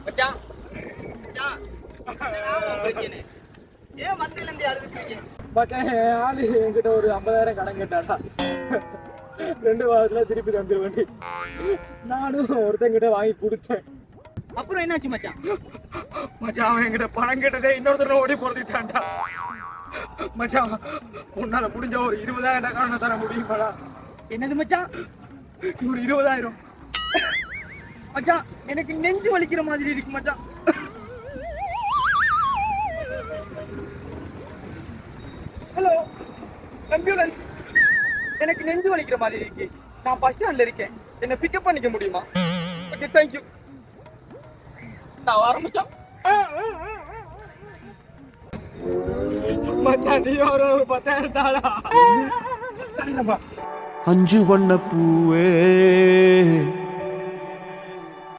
மச்சான் மச்சான் பிரச்சனை ஏன் வந்தேல இருந்து அழுதுறீங்க மச்சான் ஆளு என்கிட்ட ஒரு 50,000 கடன் கேட்டாடா 2 வாரத்துல திருப்பி தந்துருவேண்டி நானும் ஒருத்தங்கிட்ட வாங்கி கொடுத்தேன் அப்புறம் என்னாச்சு மச்சான் மச்சான் அவன் என்கிட்ட பணம் கேட்டதே இன்னொருத்தர ஓடி போறதுட்டான்டா மச்சான் உன்னால முடிஞ்ச ஒரு 20,000 கடன் தர முடியுமாடா என்னது மச்சான் ஒரு 20,000 மச்சான் எனக்கு நெஞ்சு வலிக்கிற மாதிரி இருக்கு மச்சான் ஹலோ ஆம்புலன்ஸ் எனக்கு நெஞ்சு வலிக்கிற மாதிரி இருக்கு நான் பஸ் ஸ்டாண்ட்ல இருக்கேன் என்ன பிக்கப் பண்ணிக்க முடியுமா ஓகே தேங்க்யூ நான் ஆரம்பிச்சான் மச்சான் நீ ஒரு 10,000 தாடா அஞ்சு வண்ண பூவே